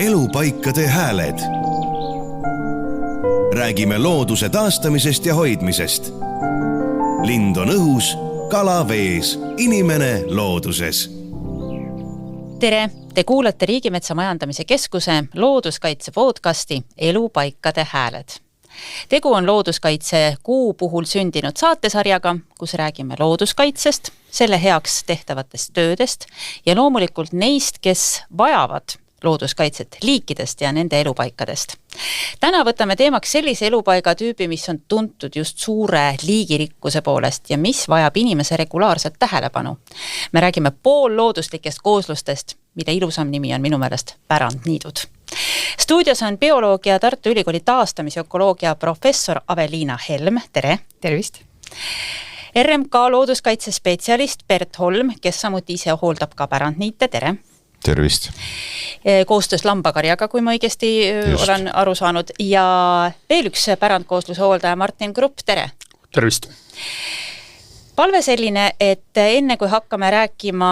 Elupaikade hääled. Räägime looduse taastamisest ja hoidmisest. Lind on õhus, kala vees, inimene looduses. Tere! Te kuulate Riigimetsa Majandamise Keskuse looduskaitse podcasti Elupaikade hääled. Tegu on looduskaitse kuu puhul sündinud saatesarjaga, kus räägime looduskaitsest, selle heaks tehtavatest töödest ja loomulikult neist, kes vajavad looduskaitset, liikidest ja nende elupaikadest. Täna võtame teemaks sellise elupaigatüübi, mis on tuntud just suure liigirikkuse poolest ja mis vajab inimese regulaarselt tähelepanu. Me räägime poollooduslikest kooslustest, mille ilusam nimi on minu meelest pärandniidud. Stuudios on bioloog ja Tartu Ülikooli taastamis- ja ökoloogia professor Aveliina Helm. Tere! Tervist! RMK looduskaitse spetsialist Bert Holm, kes samuti ise hooldab ka pärandniite. Tere! Tervist! Koostöös lambakarjaga, kui ma õigesti olen aru saanud. Ja veel üks pärandkoosluse hooldaja Martin Grupp, tere! Tervist! Palve selline, et enne kui hakkame rääkima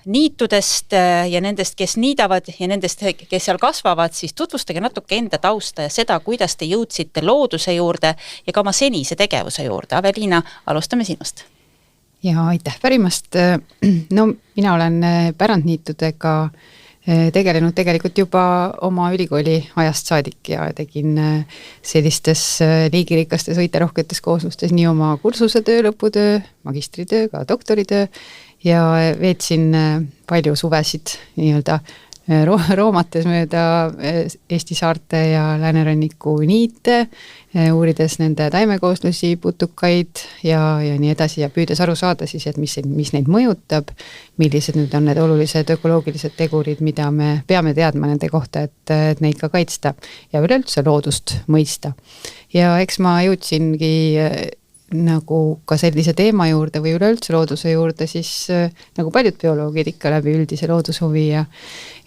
niitudest ja nendest, kes niidavad ja nendest, kes seal kasvavad, siis tutvustage natuke enda tausta ja seda, kuidas te jõudsite looduse juurde ja ka oma senise tegevuse juurde. Aveliina, alustame sinust. Ja aitäh pärimast. No, mina olen pärandniitudega tegelenud tegelikult juba oma ülikooli ajast saadik ja tegin sellistes liigirikastes võiterohketes kooslustes nii oma kursuse töö, lõputöö, magistritöö, ka doktoritöö ja veetsin palju suvesid nii-öelda roomates mööda Eesti saarte ja lääneranniku niite, uurides nende taimekooslusi, putukaid ja nii edasi ja püüdes aru saada siis, et mis neid mõjutab, millised nüüd on need olulised ökoloogilised tegurid, mida me peame teadma nende kohta, et neid ka kaitsta ja üleüldse loodust mõista. Ja eks ma jõudsingi nagu ka sellise teema juurde või üleüldse looduse juurde, siis nagu paljud bioloogid ikka läbi üldise loodushuvi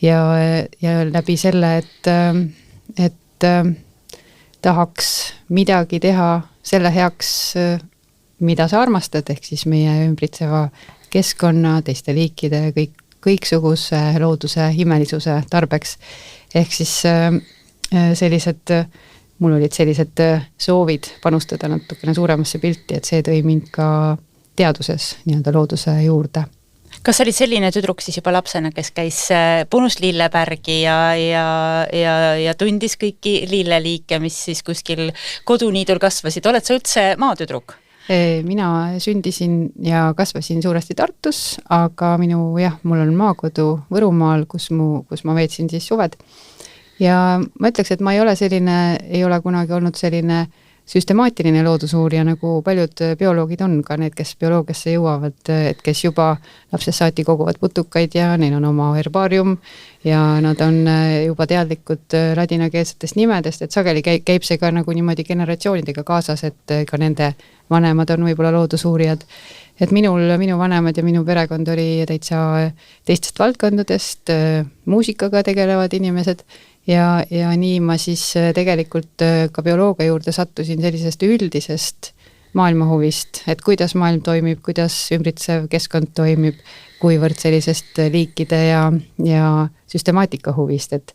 ja läbi selle, et tahaks midagi teha selle heaks, mida sa armastad, ehk siis meie ümbritseva keskkonna, teiste liikide, kõiksuguse looduse imelisuse tarbeks. Ehk siis mul olid sellised soovid panustada natukene suuremasse pilti, et see tõi mind ka teaduses nii-öelda looduse juurde. Kas oli selline tüdruk siis juba lapsena, kes käis Punus-Lillebärgi ja tundis kõiki lilleliike, mis siis kuskil koduniidul kasvasid? Oled sa üldse maatüdruk? Mina sündisin ja kasvasin suuresti Tartus, aga mul on maakodu Võrumaal, kus ma veetsin siis suved. Ja ma ütleks, et ma ei ole kunagi olnud selline süstemaatiline loodusuurija, nagu paljud bioloogid on, ka need, kes bioloogiasse jõuavad, et kes juba lapsest saati koguvad putukaid ja neil on oma herbaarium ja nad on juba teadlikud ladinakeelsetest nimedest, et sageli käib see ka nagu niimoodi generatsioonidega kaasas, et ka nende vanemad on võib-olla loodusuurijad. Et minu vanemad ja minu perekond oli täitsa teistest valdkondadest, muusikaga tegelevad inimesed ja nii ma siis tegelikult ka bioloogia juurde sattusin sellisest üldisest maailmahuvist, et kuidas maailm toimib, kuidas ümbritsev keskkond toimib, kuivõrd sellisest liikide ja süstemaatika huvist, et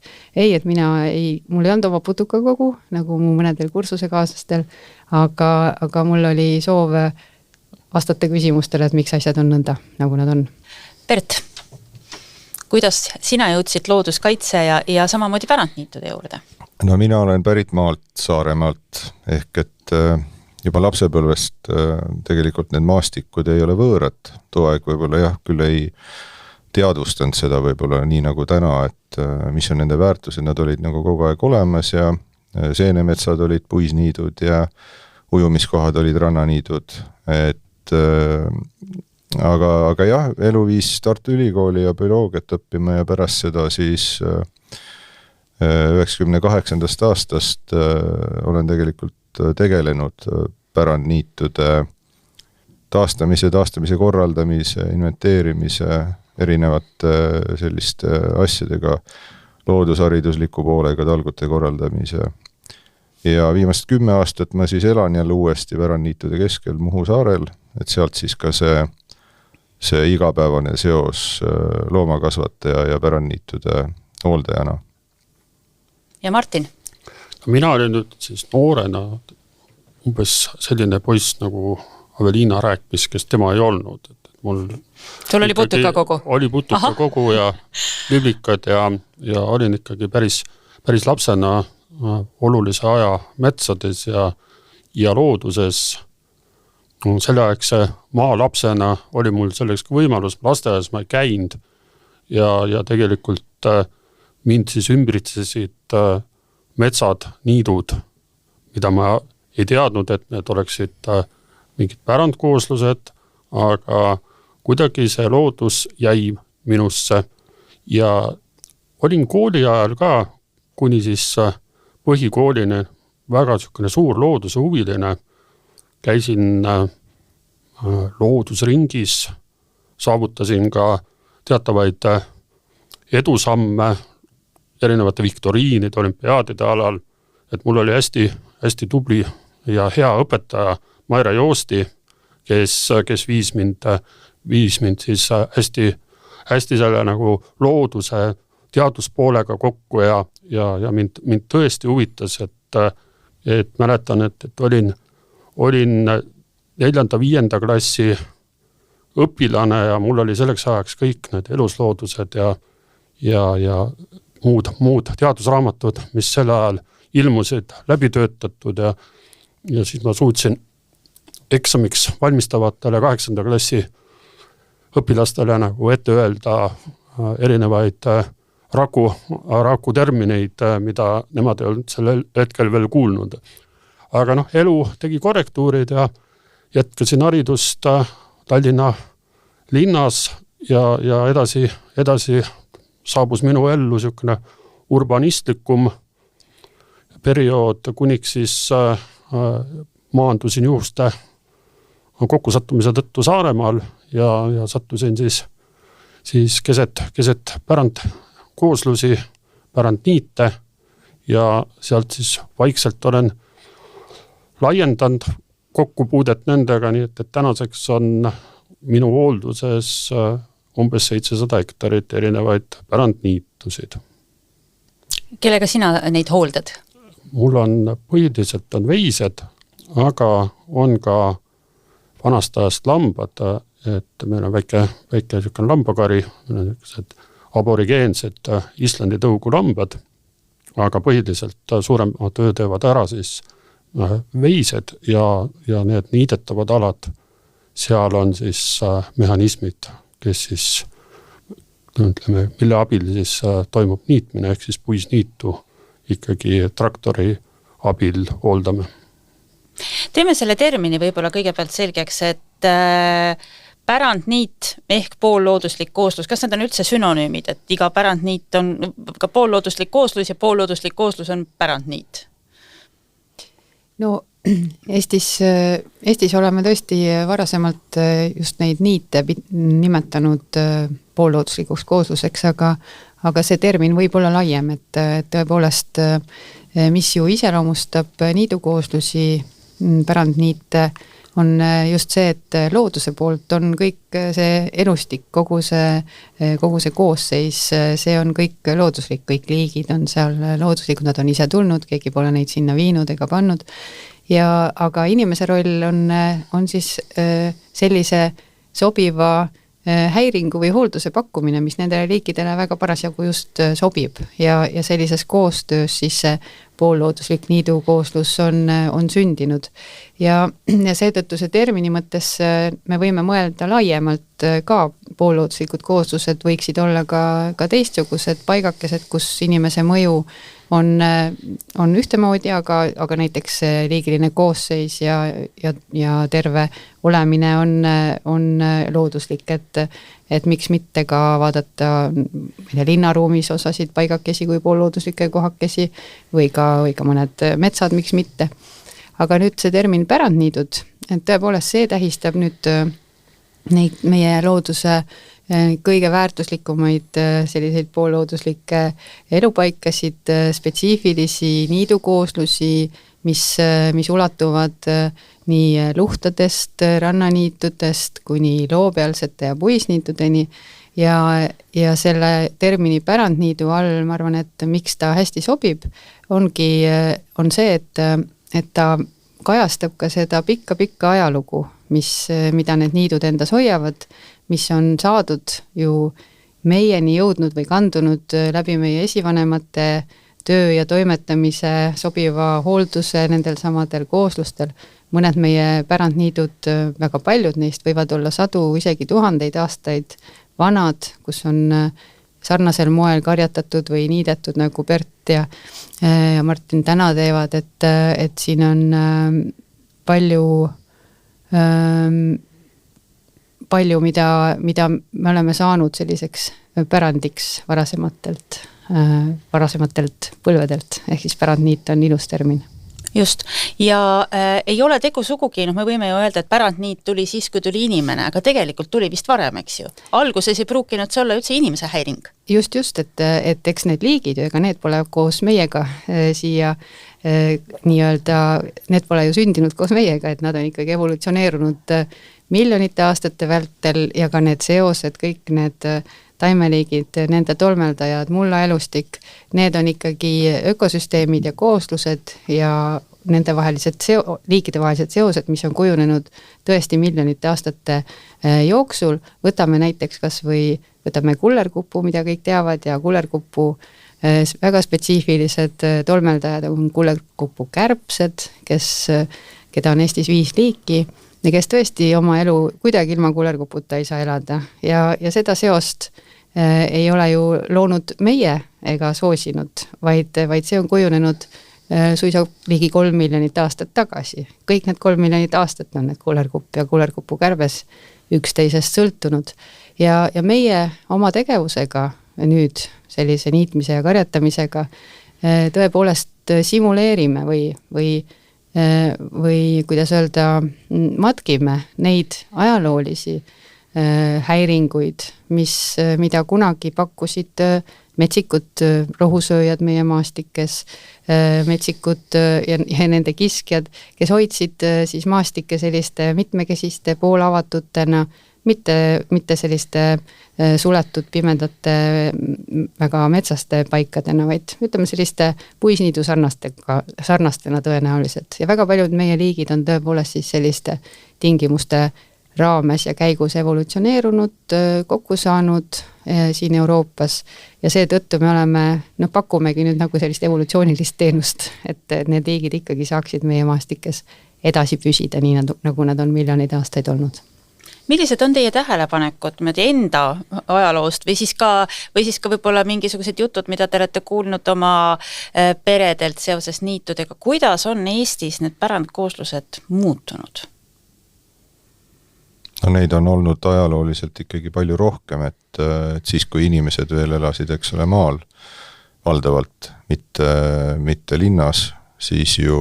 mul ei olnud oma putukakogu, nagu mu mõnedel kursusekaaslastel, aga mul oli soov vastata küsimustele, et miks asjad on nõnda, nagu nad on. Bert, kuidas sina jõudsid looduskaitse ja samamoodi pärandniitude juurde? No mina olen pärit maalt, Saaremaalt, ehk et juba lapsepõlvest tegelikult need maastikud ei ole võõrad. Too aeg võib-olla küll ei teadvustanud seda võib-olla nii nagu täna, et mis on nende väärtused, nad olid nagu kogu aeg olemas ja seenemetsad olid puisniidud ja ujumiskohad olid rannaniidud, aga jah, eluviis Tartu Ülikooli ja bioloogiat õppima ja pärast seda siis 98. aastast olen tegelikult tegelenud pärandniitude taastamise korraldamise, inventeerimise, erinevate selliste asjadega, loodusharidusliku poolega, talgute korraldamise. Ja viimast 10 aastat ma siis elan jälle uuesti pärandniitude keskel Muhu saarel, et sealt siis ka see igapäevane seos loomakasvataja ja pärandniitude hooldajana. ja Martin? Mina olin nüüd siis noorena umbes selline poiss nagu Aveliina rääkis, kes tema ei olnud. Sul oli putukakogu? Oli putukakogu ja liblikad ja olin ikkagi päris lapsena olulise aja metsades ja looduses. Selleaegse maalapsena oli mul selleks võimalus, lasteaias ma ei käinud ja tegelikult mind siis ümbritsesid metsad, niidud, mida ma ei teadnud, et need oleksid mingid pärandkooslused, aga kuidagi see loodus jäi minusse ja olin kooli ajal ka kuni siis põhikoolini väga suur looduse huviline. Käisin loodusringis, saavutasin ka teatavaid edusamme erinevate viktoriinide, olümpiaadide alal, et mul oli hästi tubli ja hea õpetaja Maire Joosti, kes viis mind siis hästi selle nagu looduse teaduspoolega kokku ja mind tõesti huvitas, et mäletan, et olin 4.–5. klassi õpilane ja mul oli selleks ajaks kõik need elusloodused ja muud teadusraamatud, mis sel ajal ilmusid läbi töötatud ja siis ma suutsin eksamiks valmistavatele 8. klassi õpilastele nagu ette öelda erinevaid raku termineid, mida nemad ei olnud sellel hetkel veel kuulnud. Aga elu tegi korrektuurid ja jätkasin haridust Tallinna linnas ja edasi saabus minu ellu niisugune urbanistlikum periood, kuniks siis maandusin juhuste kokkusattumise tõttu Saaremaal ja sattusin siis keset pärandkooslusi, pärandniite ja sealt siis vaikselt olen laiendanud kokkupuudet nendega, nii et tänaseks on minu hoolduses umbes 700 hektarit erinevaid pärandniitusid. Kellega sina neid hooldad? Mul on põhiliselt on veised, aga on ka vanast ajast lambad, et meil on väike lambakari, meil on niisugused aborigeensed Islandi tõugu lambad, aga põhiliselt suurema töö teevad ära siis veised ja need niidetavad alad, seal on siis mehhanismid, kes siis, ütleme, mille abil siis toimub niitmine, ehk siis puisniitu ikkagi traktori abil hooldame. Teeme selle termini võib-olla kõigepealt selgeks, et pärandniit ehk poollooduslik kooslus, kas need on üldse synonüümid, et iga pärandniit on ka poollooduslik kooslus ja poollooduslik kooslus on pärandniit? No Eestis oleme tõesti varasemalt just neid niite nimetanud poollooduslikuks koosluseks, aga see termin võib olla laiem, et tõepoolest, mis ju iseloomustab niidukooslusi, pärandniite, on just see, et looduse poolt on kõik see elustik, kogu see koosseis, see on kõik looduslik, kõik liigid on seal looduslikud, nad on ise tulnud, keegi pole neid sinna viinud ega pannud. Aga inimese roll on siis sellise sobiva häiringu või hoolduse pakkumine, mis nendele liikidele väga parasjagu just sobib ja sellises koostöös siis see poollooduslik niidukooslus on sündinud ja seetõttu see termini mõttes me võime mõelda laiemalt ka poollooduslikud kooslused võiksid olla ka teistsugused paigakesed, kus inimese mõju on ühtemoodi, aga näiteks liigiline koosseis ja terve olemine on looduslik, et miks mitte ka vaadata linnaruumis osasid paigakesi kui poollooduslikke kohakesi või ka mõned metsad, miks mitte. Aga nüüd see termin pärandniidud, et tõepoolest see tähistab nüüd neid meie looduse kõige väärtuslikumaid selliseid poollooduslikke elupaikasid, spetsiifilisi niidukooslusi, mis ulatuvad nii luhtadest, rannaniitudest kuni loopealsete ja puisniitudeni, ja selle termini pärandniidu all, ma arvan, et miks ta hästi sobib, on see, et ta kajastab ka seda pikka ajalugu, mida need niidud endas hoiavad, mis on saadud ju meieni jõudnud või kandunud läbi meie esivanemate töö ja toimetamise, sobiva hoolduse nendel samadel kooslustel. Mõned meie pärandniidud, väga paljud neist võivad olla sadu, isegi tuhandeid aastaid vanad, kus on sarnasel moel karjatatud või niidetud, nagu Bert ja Martin täna teevad, et siin on palju, mida me oleme saanud selliseks pärandiks varasematelt põlvedelt, ehk siis pärandniit on ilus termin. Just, ja ei ole tegu sugugi, me võime ju öelda, et pärandniit tuli siis, kui tuli inimene, aga tegelikult tuli vist varem, eks ju. Alguses ei pruukinud see olla üldse inimese häiring. Just, et eks need liigid, ega need pole koos meiega siia nii-öelda, need pole ju sündinud koos meiega, et nad on ikkagi evolutsioneerunud miljonite aastate vältel ja ka need seosed, kõik need taimeliigid, nende tolmeldajad, mullaelustik, need on ikkagi ökosüsteemid ja kooslused ja nende liikide vahelised seosed, mis on kujunenud tõesti miljonite aastate jooksul. Võtame näiteks võtame kullerkupu, mida kõik teavad, ja kullerkupu väga spetsiifilised tolmeldajad on kullerkupu kärbsed, keda on Eestis 5 liiki ja kes tõesti oma elu kuidagi ilma kullerkuputa ei saa elada ja seda seost ei ole ju loonud meie ega soosinud, vaid see on kujunenud suisa ligi 3 miljonit aastat tagasi. Kõik need 3 miljonit aastat on need kullerkupp ja kullerkupu kärbes üksteisest sõltunud ja meie oma tegevusega nüüd sellise niitmise ja karjatamisega tõepoolest simuleerime või kuidas öelda, matkime neid ajaloolisi häiringuid, mida kunagi pakkusid metsikud rohusööjad meie maastikes, metsikud ja nende kiskjad, kes hoidsid siis maastikke selliste mitmekesiste poolavatutena, mitte selliste suletud pimedate väga metsaste paikadena, vaid ütleme selliste puisniidu sarnastena tõenäoliselt. Ja väga paljud meie liigid on tõepoolest siis selliste tingimuste raames ja käigus evolutsioneerunud, kokku saanud siin Euroopas ja seetõttu me pakumegi nüüd nagu sellist evolutsioonilist teenust, et need liigid ikkagi saaksid meie maastikes edasi püsida, nii nagu nad on miljoneid aastaid olnud. Millised on teie tähelepanekud enda ajaloost või siis ka võib-olla mingisugused jutud, mida te olete kuulnud oma peredelt seoses niitudega, kuidas on Eestis need pärandkooslused muutunud? No neid on olnud ajalooliselt ikkagi palju rohkem, et siis kui inimesed veel elasid, eks ole, maal valdavalt, mitte linnas, siis ju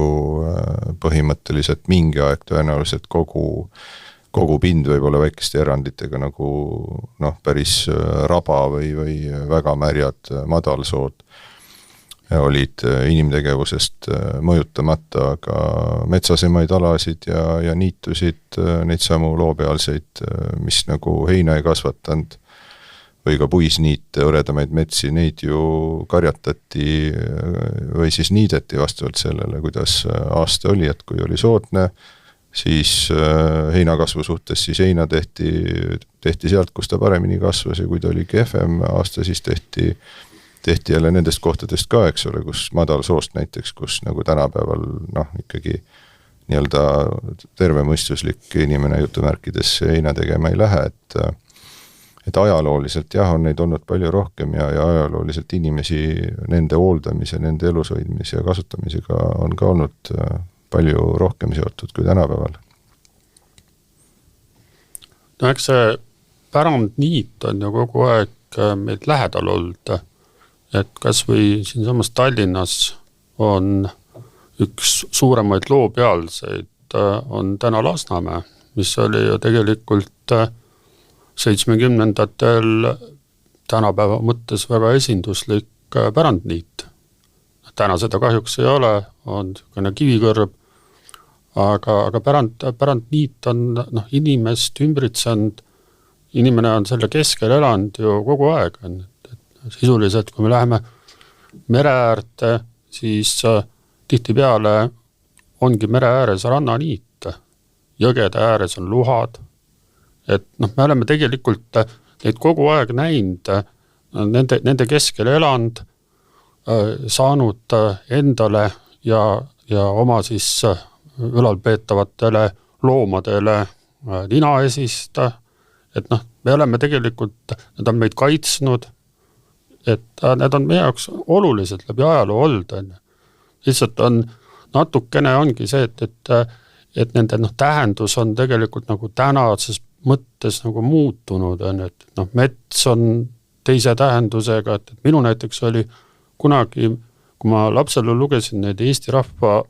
põhimõtteliselt mingi aeg tõenäoliselt kogu pind võib olla väikeste eranditega nagu päris raba või väga märjad madalsood olid inimtegevusest mõjutamata, aga metsasemaid alasid ja niitusid, neid samu loopealseid, mis nagu heina ei kasvatanud või ka puisniite, õredamaid metsi, neid ju karjatati või siis niideti vastavalt sellele, kuidas aasta oli, et kui oli soodne, siis heinakasvu suhtes siis heina tehti sealt, kus ta paremini kasvas ja kui ta oli kehvem aasta, siis tehti jälle nendest kohtadest ka, eks ole, kus madalsoost näiteks, kus nagu tänapäeval ikkagi nii-öelda tervemõistuslik inimene jutumärkides heina tegema ei lähe, et ajalooliselt jah, on neid olnud palju rohkem ja ajalooliselt inimesi nende hooldamise, nende elushoidmise ja kasutamisega on ka olnud palju rohkem seotud kui tänapäeval. No eks see pärandniit on ju kogu aeg meid lähedal olnud, et kas või siinsamas Tallinnas on üks suuremaid loopealseid on täna Lasnamäe, mis oli ju tegelikult 70-ndatel tänapäeva mõttes väga esinduslik pärandniit. Täna seda kahjuks ei ole, on kivikõrb, aga pärandniit on inimest ümbritsenud inimene on selle keskel elanud ju kogu aeg, et sisuliselt kui me läheme mere äärde, siis tihtipeale ongi mere ääres rannaniit, jõgede ääres on luhad, et me oleme tegelikult neid kogu aeg näinud, nende keskel elanud, saanud endale ja oma siis ülalpeetavatele loomadele ninaesist, et me oleme tegelikult, need on meid kaitsnud, et need on meie jaoks oluliselt läbi ajaloo olnud. Lihtsalt on natukene ongi see, et nende tähendus on tegelikult nagu tänases mõttes nagu muutunud, et mets on teise tähendusega, et minu näiteks oli kunagi, kui ma lapsele lugesin neid Eesti rahva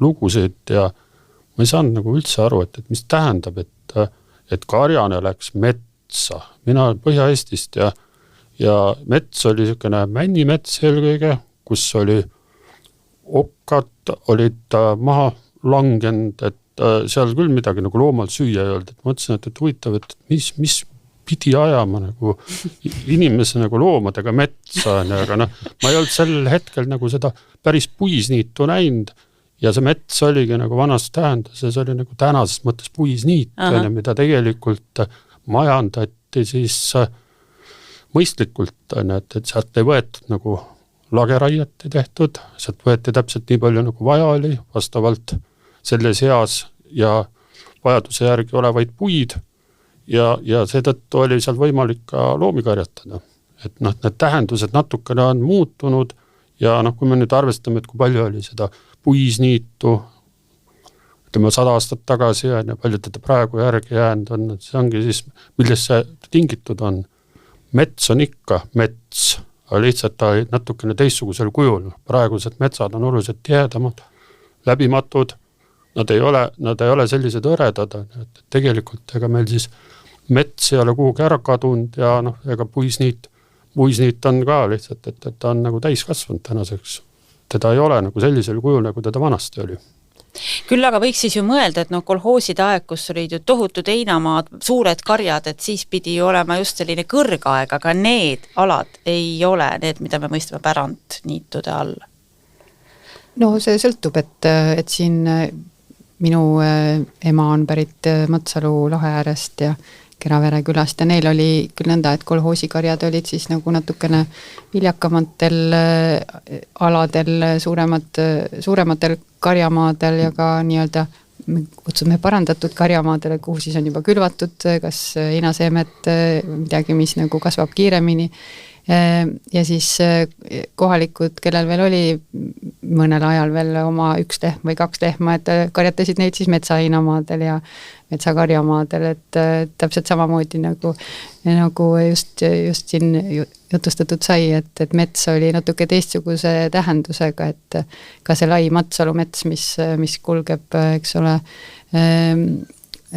lugusid ja ma ei saanud nagu üldse aru, et mis tähendab, et karjane läks metsa. Mina olen Põhja-Eestist ja mets oli niisugune männimets eelkõige, kus oli okkad, olid maha langenud, et seal küll midagi nagu loomal süüa ei olnud. Et ma mõtlesin, et huvitav, et mis pidi ajama nagu inimese nagu loomadega metsa, aga ma ei olnud sel hetkel nagu seda päris puisniitu näinud ja see mets oligi nagu vanas tähendas ja see oli nagu tänases mõttes puisniit, mida tegelikult majandati siis mõistlikult, et sealt ei võetud nagu lageraiet ei tehtud, sealt võeti täpselt nii palju nagu vaja oli, vastavalt selles eas ja vajaduse järgi olevaid puid ja seetõttu oli seal võimalik ka loomi karjatada. Et need tähendused natukene on muutunud ja kui me nüüd arvestame, et kui palju oli seda puisniitu, ütleme 100 aastat tagasi ja palju teda praegu järgi jäänud on, et see ongi siis, millest see tingitud on. Mets on ikka mets, aga lihtsalt ta natukene teistsugusel kujul. Praegused metsad on oluliselt tihedamad, läbimatud, nad ei ole sellised õredad, et tegelikult ega meil siis mets ei ole kuhugi ära kadunud ja ega puisniit on ka lihtsalt, et ta on nagu täiskasvanud tänaseks. Teda ei ole nagu sellisel kujul, nagu teda vanasti oli. Küll aga võiks siis ju mõelda, et kolhooside aeg, kus olid ju tohutud heinamaad, suured karjad, et siis pidi ju olema just selline kõrgaeg, aga need alad ei ole need, mida me mõistame pärandniitude all. No see sõltub, et siin minu ema on pärit Matsalu lahe äärest ja Keravere külast ja neil oli küll nõnda, et kolhoosikarjad olid siis nagu natukene viljakamatel aladel, suurematel karjamaadel ja ka nii-öelda kutsume parandatud karjamaadele, kuhu siis on juba külvatud, kas heinaseemet, midagi, mis nagu kasvab kiiremini. Ja siis kohalikud, kellel veel oli mõnel ajal veel oma 1 lehm või 2 lehma, et karjatasid neid siis metsaheinamaadel ja metsakarjamaadel, et täpselt samamoodi nagu just siin jutustatud sai, et mets oli natuke teistsuguse tähendusega, et ka see lai Matsalu mets, mis kulgeb, eks ole,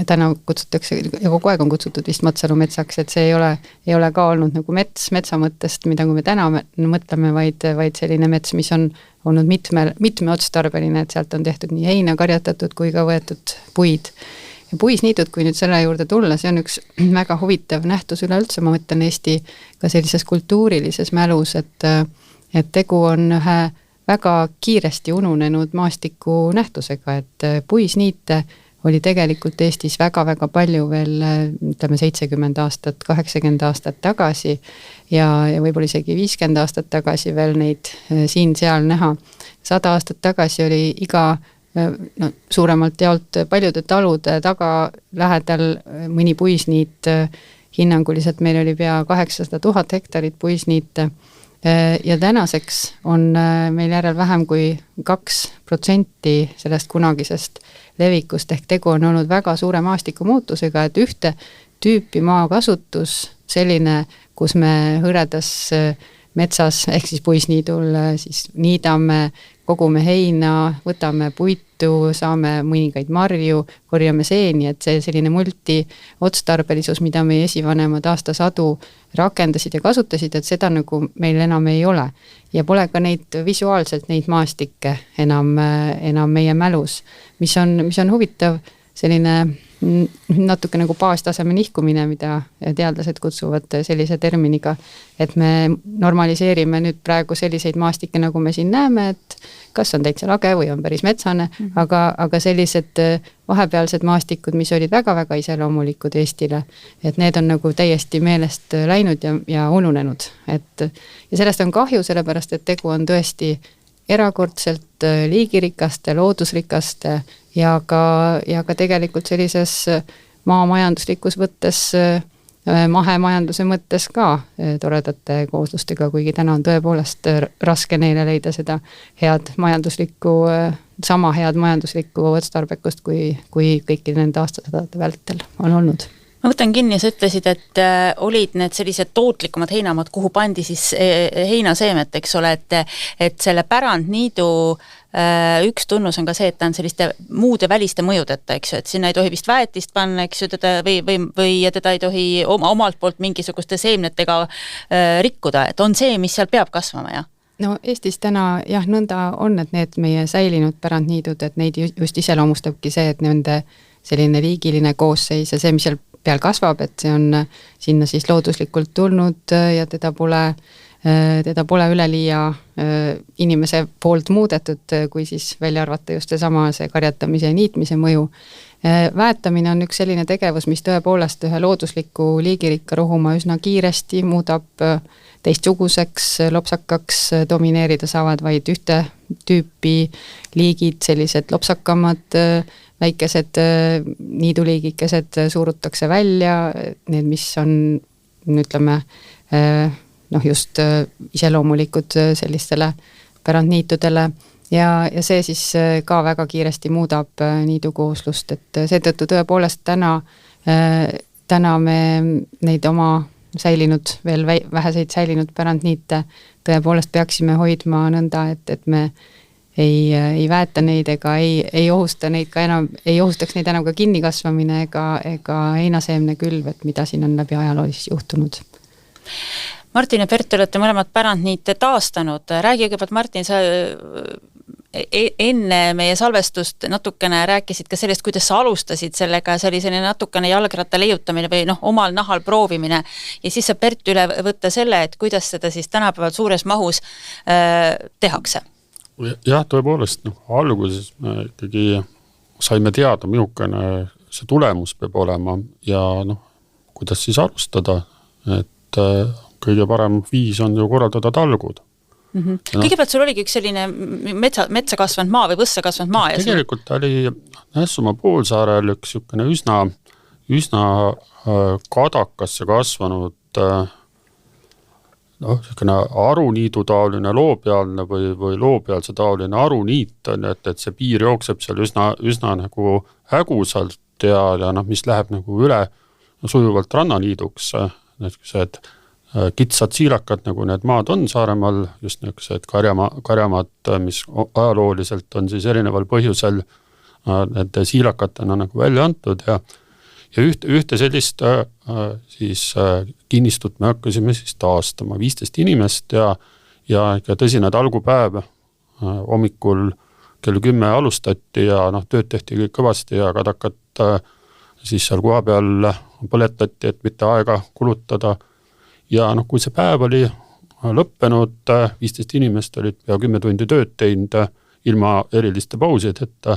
täna kutsutakse ja kogu aeg on kutsutud vist Matsalu metsaks, et see ei ole ka olnud nagu metsa mõttest, mida kui me täna mõtleme, vaid selline mets, mis on olnud mitmeotstarbeline, et sealt on tehtud nii heina karjatatud kui ka võetud puid. Ja puisniidud, kui nüüd selle juurde tulla, see on üks väga huvitav nähtus üleüldse, ma mõtlen Eesti ka sellises kultuurilises mälus, et tegu on ühe väga kiiresti ununenud maastiku nähtusega, et puisniite oli tegelikult Eestis väga-väga palju veel, ütleme 70 aastat, 80 aastat tagasi ja võib-olla isegi 50 aastat tagasi veel neid siin-seal näha. 100 aastat tagasi oli iga suuremalt jaolt paljude talude taga lähedal mõni puisniit, hinnanguliselt meil oli pea 800 000 hektarit puisniite ja tänaseks on meil järel vähem kui 2% sellest kunagisest levikust, ehk tegu on olnud väga suure maastiku muutusega, et ühte tüüpi maakasutus selline, kus me hõredas metsas ehk siis puisniidul siis niidame, kogume heina, võtame puitu, saame mõningaid marju, korjame seeni, et see selline multiotstarbelisus, mida meie esivanemad aastasadu rakendasid ja kasutasid, et seda nagu meil enam ei ole. Ja pole ka neid visuaalselt neid maastikke enam meie mälus, mis on huvitav selline natuke nagu baastaseme nihkumine, mida teadlased kutsuvad sellise terminiga, et me normaliseerime nüüd praegu selliseid maastikke, nagu me siin näeme, et kas on täitsa lage või on päris metsane, aga sellised vahepealsed maastikud, mis olid väga-väga iseloomulikud Eestile, et need on nagu täiesti meelest läinud ja ununenud. Ja sellest on kahju, sellepärast, et tegu on tõesti erakordselt liigirikaste, loodusrikaste ja ka tegelikult sellises maamajanduslikus võttes, mahemajanduse mõttes ka toredate kooslustega, kuigi täna on tõepoolest raske neile leida seda sama head majanduslikku otstarbekust, kui kõiki nende aastasadade vältel on olnud. Ma võtan kinni, sa ütlesid, et olid need sellised tootlikumad heinamad, kuhu pandi siis heinaseemet, eks ole, et selle pärandniidu üks tunnus on ka see, et ta on selliste muude väliste mõjudeta, eks ju, et sinna ei tohi vist väetist panna, eks ju, teda või teda ei tohi omalt poolt mingisuguste seemnetega rikkuda, et on see, mis seal peab kasvama, jah? No Eestis täna jah, nõnda on, et need meie säilinud pärandniidud, et neid just iseloomustabki see, et nende selline liigiline koosseis ja see, mis seal peal kasvab, et see on sinna siis looduslikult tulnud ja teda pole üleliia inimese poolt muudetud, kui siis välja arvata just see karjatamise ja niitmise mõju. Väetamine on üks selline tegevus, mis tõepoolest ühe loodusliku liigirikka rohuma üsna kiiresti muudab teistsuguseks, lopsakaks, domineerida saavad vaid ühte tüüpi liigid, sellised lopsakamad, väikesed niiduliigikesed suurutakse välja, need, mis on, ütleme, just iseloomulikud sellistele pärandniitudele ja see siis ka väga kiiresti muudab niidukooslust, et seetõttu tõepoolest täna me neid oma säilinud, veel väheseid säilinud pärandniite tõepoolest peaksime hoidma nõnda, et me ei väeta neid ega ei ohusta neid ka enam, ei ohustaks neid enam ka kinnikasvamine ega heinaseemne külv, et mida siin on läbi ajaloolis juhtunud. Martin ja Bert, olete mõlemad pärandniite taastanud. Räägi kõigepealt, Martin, sa enne meie salvestust natukene rääkisid ka sellest, kuidas sa alustasid sellega, see oli selline natukene jalgratta leiutamine või omal nahal proovimine ja siis sa Bert üle võtta selle, et kuidas seda siis tänapäeval suures mahus tehakse. Jah, tõepoolest, alguses me ikkagi saime teada, milline see tulemus peab olema ja kuidas siis alustada, et kõige parem viis on ju korraldada talgud. Kõigepealt sul oligi üks selline metsa kasvanud maa või võssa kasvanud maa. Tegelikult oli Nässumaa poolsaarel üks üsna kadakasse kasvanud aruniidu taoline loopealne või loopealse taoline aruniit on, et see piir jookseb seal üsna nagu hägusalt ja mis läheb nagu üle sujuvalt rannaniiduks, need kitsad siilakad, nagu need maad on Saaremaal, just niisugused karjamaad, mis ajalooliselt on siis erineval põhjusel need siilakatena nagu välja antud ja ühte sellist siis kinnistut me hakkasime siis taastama 15 inimest ja tõsine talgupäev hommikul kell 10 alustati ja tööd tehti kõik kõvasti ja kadakat siis seal koha peal põletati, et mitte aega kulutada ja kui see päev oli lõppenud, 15 inimest olid pea 10 tundi tööd teinud ilma eriliste pausid, et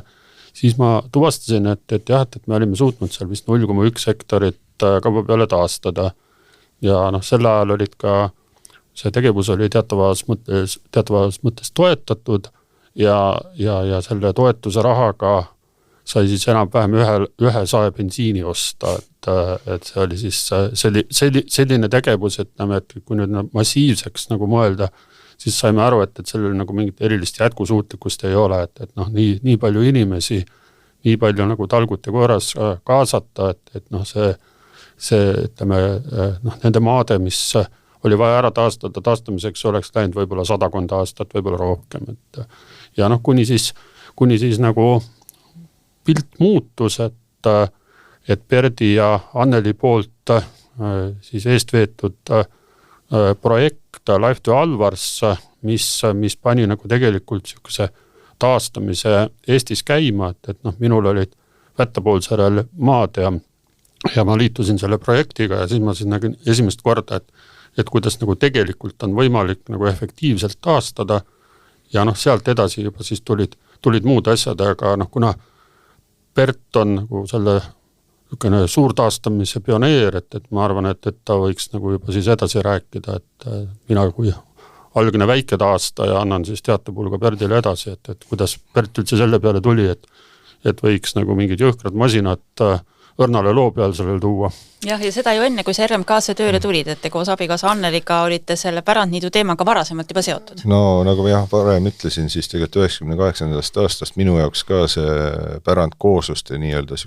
siis ma tuvastasin, et me olime suutnud seal vist 0,1 hektarit kauba peale taastada. Ja sel ajal olid ka, see tegevus oli teatavas mõttes toetatud ja selle toetuse rahaga sai siis enam-vähem ühe sae bensiini osta, et see oli siis selline tegevus, et kui nüüd massiivseks nagu mõelda, siis saime aru, et sellel nagu mingit erilist jätkusuutlikkust ei ole, et nii palju inimesi, nii palju nagu talgute korras kaasata, et see ütleme, nende maade, mis oli vaja ära taastada, taastamiseks oleks läinud võib-olla 100 aastat, võib-olla rohkem. Ja kuni siis nagu pilt muutus, et Berdi ja Anneli poolt siis eestveetud projekt Life to Alvars, mis pani nagu tegelikult sihukese taastamise Eestis käima, et minul olid Vättapoolsaarel maad ja ma liitusin selle projektiga ja siis ma siis nägin esimest korda, et kuidas nagu tegelikult on võimalik nagu efektiivselt taastada ja sealt edasi juba siis tulid muud asjad, aga kuna Bert on nagu selle suurtaastamise pioneer, et ma arvan, et ta võiks nagu juba siis edasi rääkida, et mina kui algne väike taastaja annan siis teatepulga Berdile edasi, et kuidas Bert üldse selle peale tuli, et võiks nagu mingid jõhkrad masinad õrnale loo peal sellel tuua. Jah, ja seda ju enne, kui sa RMK-se tööle tulid, et te koos abikaasa Anneliga olite selle Pärandniidu teemaga varasemalt juba seotud. No nagu jah, varem ütlesin, siis tegelikult 98. aastast minu jaoks ka see pärandkoosluste nii-öelda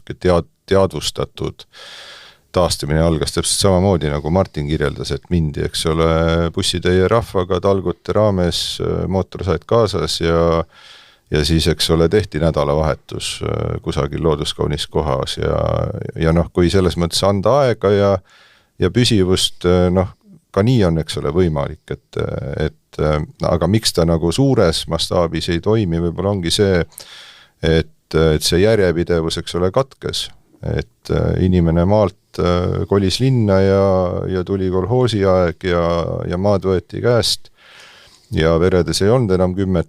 teadvustatud taastamine algas täpselt samamoodi, nagu Martin kirjeldas, et mindi, eks ole, bussitäie rahvaga talgute raames, mootor said kaasas ja siis, eks ole, tehti nädalavahetus kusagil looduskaunis kohas ja kui selles mõttes anda aega ja püsivust, ka nii on, eks ole, võimalik, et aga miks ta nagu suures mastaabis ei toimi, võib-olla ongi see, et see järjepidevus, eks ole, katkes, et inimene maalt kolis linna ja tuli kolhoosi aeg ja maad võeti käest ja Veredes ei olnud enam 10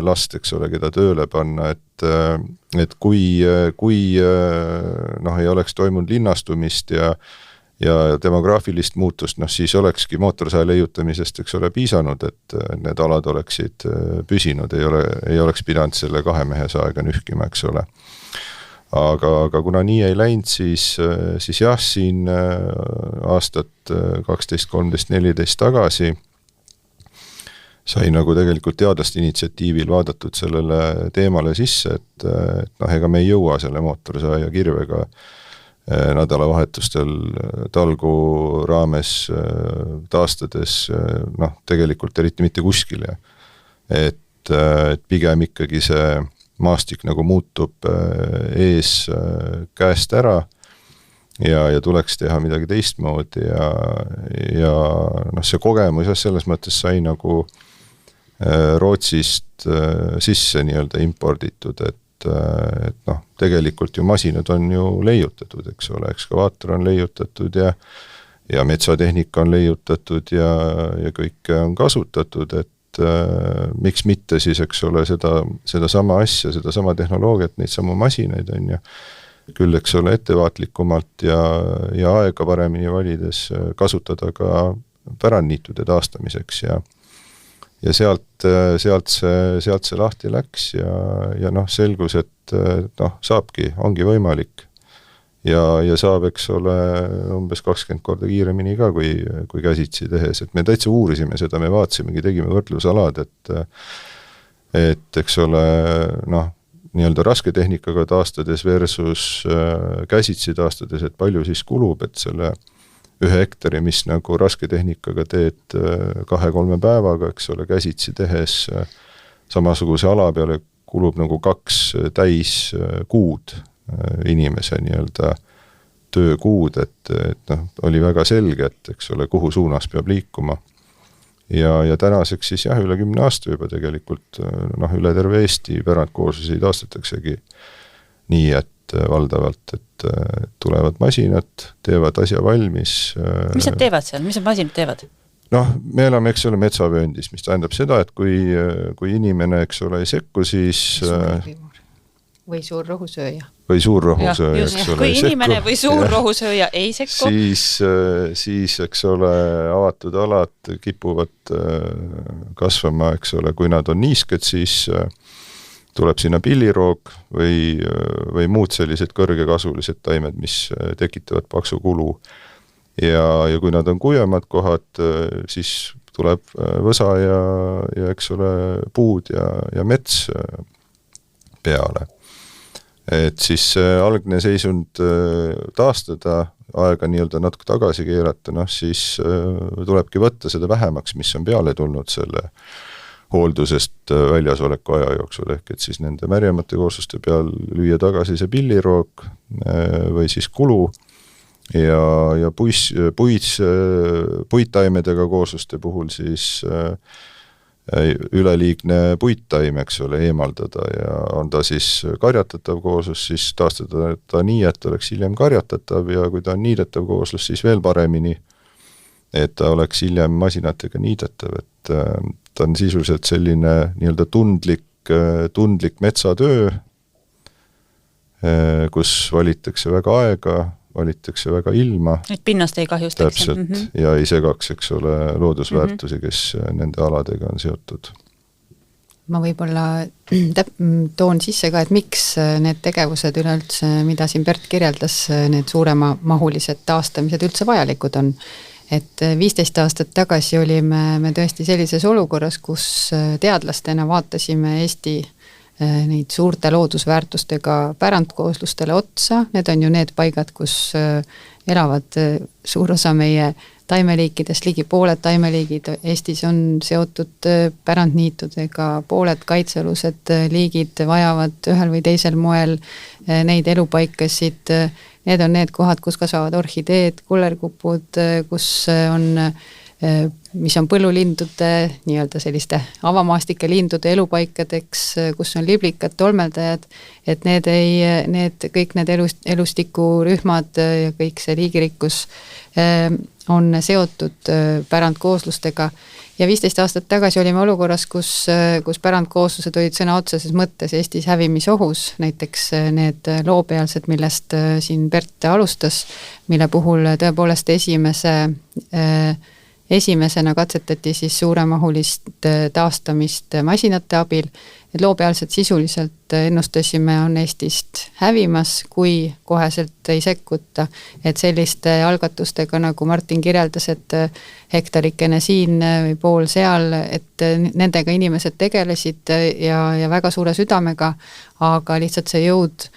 last, eks ole, keda tööle panna, et kui ei oleks toimunud linnastumist ja demograafilist muutust, siis olekski mootorsae leiutamisest, eks ole, piisanud, et need alad oleksid püsinud, ei oleks pidanud selle 2 mehe saega nühkima, eks ole. Aga kuna nii ei läinud, siis jah, siin aastat 12, 13, 14 tagasi sai nagu tegelikult teadlaste initsiatiivil vaadatud sellele teemale sisse, et ega me ei jõua selle mootorsae ja kirvega nädalavahetustel talgu raames taastades tegelikult eriti mitte kuskile. Et pigem ikkagi see maastik nagu muutub ees käest ära ja tuleks teha midagi teistmoodi ja see kogemus selles mõttes sai nagu Rootsist sisse nii-öelda imporditud, et tegelikult ju masinad on ju leiutatud, eks ole, ekskavaator on leiutatud ja metsatehnika on leiutatud ja kõike on kasutatud, et miks mitte siis, eks ole, seda sama asja, seda sama tehnoloogiat, neid samu masinaid on ju, küll, eks ole, ettevaatlikumalt ja aega paremini valides kasutada ka pärandniitude taastamiseks ja sealt see lahti läks ja selgus, et saabki, ongi võimalik ja saab, eks ole, umbes 20 korda kiiremini ka, kui käsitsi tehes, et me täitsa uurisime seda, me vaatasimegi, tegime võrdlusalad, et eks ole, nii-öelda raske tehnikaga taastades versus käsitsi taastades, et palju siis kulub, et selle 1 hektari, mis nagu raske tehnikaga teed 2-3 päevaga, eks ole, käsitsi tehes samasuguse ala peale kulub nagu 2 täis kuud inimese nii-öelda töökuud, et oli väga selge, et eks ole, kuhu suunas peab liikuma. Ja tänaseks siis jah, üle 10 aasta juba tegelikult üle terve Eesti pärandkooslusi taastataksegi nii, et valdavalt, et tulevad masinad, teevad asja valmis. Mis nad teevad seal? Mis need masinad teevad? Me elame, eks ole, metsavööndis, mis tähendab seda, et kui inimene, eks ole, ei sekku, siis või suur rohusööja. Või suur rohusööja, eks ole. Kui inimene või suur rohusööja ei sekku, siis, eks ole, avatud alad kipuvad kasvama, eks ole, kui nad on niisked, siis tuleb sinna pilliroog või muud sellised kõrgekasulised taimed, mis tekitavad paksu kulu. Ja kui nad on kuivemad kohad, siis tuleb võsa ja eks ole, puud ja mets peale. Et siis algne seisund taastada, aega nii-öelda natuke tagasi keerata, siis tulebki võtta seda vähemaks, mis on peale tulnud selle hooldusest väljasoleku aja jooksul, ehk et siis nende märjemate koosluste peal lüüa tagasi see pilliroog või siis kulu ja puittaimedega koosluste puhul siis üleliigne puittaim, eks ole, eemaldada ja on ta siis karjatatav kooslus, siis taastada ta nii, et oleks hiljem karjatatav ja kui ta on niidetav kooslus, siis veel paremini, et ta oleks hiljem masinatega niidetav, et ta on sisuliselt selline nii-öelda tundlik metsatöö, kus valitakse väga aega, valitakse väga ilma. Et pinnast ei kahjustaks. Täpselt, ja ei segaks, eks ole, loodusväärtusi, kes nende aladega on seotud. Ma võib-olla toon sisse ka, et miks need tegevused üleüldse, mida siin Bert kirjeldas, need suurema mahulised taastamised üldse vajalikud on. Et 15 aastat tagasi olime me tõesti sellises olukorras, kus teadlastena vaatasime Eesti neid suurte loodusväärtustega pärandkooslustele otsa, need on ju need paigad, kus elavad suur osa meie taimeliikidest, ligi pooled taimeliigid Eestis on seotud pärandniitudega, pooled kaitsealused liigid vajavad ühel või teisel moel neid elupaikasid, need on need kohad, kus kasvavad orhideed, kullerkupud, kus on mis on põllulindude, nii-öelda selliste avamaastike lindude elupaikadeks, kus on liblikad, tolmeldajad, et kõik need elustikurühmad ja kõik see liigirikkus on seotud pärandkooslustega. Ja 15 aastat tagasi olime olukorras, kus pärandkooslused olid sõna otseses mõttes Eestis hävimisohus, näiteks need loopealsed, millest siin Bert alustas, mille puhul tõepoolest esimesena katsetati siis suuremahulist taastamist masinate abil, et loopealsed sisuliselt ennustasime on Eestist hävimas, kui koheselt ei sekkuta, et selliste algatustega, nagu Martin kirjeldas, et hektarikene siin või pool seal, et nendega inimesed tegelesid ja väga suure südamega, aga lihtsalt see jõud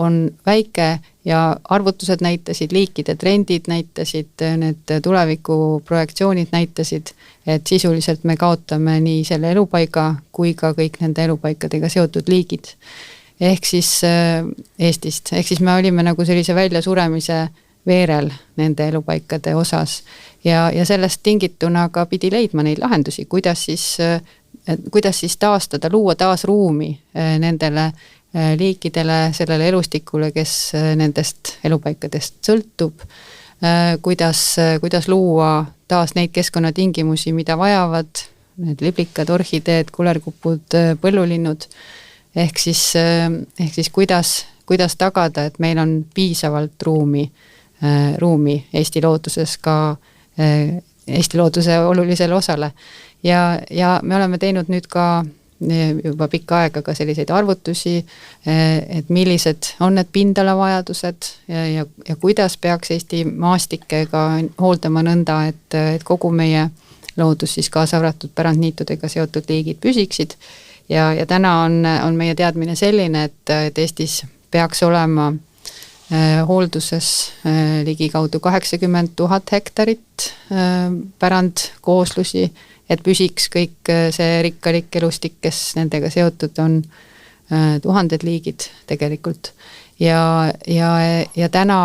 on väike ja arvutused näitasid, liikide trendid näitasid, need tulevikuprojektsioonid näitasid, et sisuliselt me kaotame nii selle elupaiga kui ka kõik nende elupaikadega seotud liigid. Ehk siis Eestist, ehk siis me olime nagu sellise väljasuremise veerel nende elupaikade osas ja sellest tingituna ka pidi leidma neid lahendusi, kuidas siis taastada, luua taas ruumi nendele liikidele, sellele elustikule, kes nendest elupaikadest sõltub, kuidas luua taas neid keskkonnatingimusi, mida vajavad need liblikad, orhideed, kullerkupud, põllulinnud, ehk siis kuidas tagada, et meil on piisavalt ruumi Eesti looduses ka Eesti looduse olulisele osale ja me oleme teinud nüüd ka juba pikka aega ka selliseid arvutusi, et millised on need pindalavajadused ja kuidas peaks Eesti maastikega hooldama nõnda, et kogu meie loodus siis kaasa arvatud pärandniitudega seotud liigid püsiksid ja täna on meie teadmine selline, et Eestis peaks olema hoolduses ligikaudu 80 000 hektarit pärandkooslusi, et püsiks kõik see rikkalik elustik, kes nendega seotud on, tuhanded liigid tegelikult. Ja täna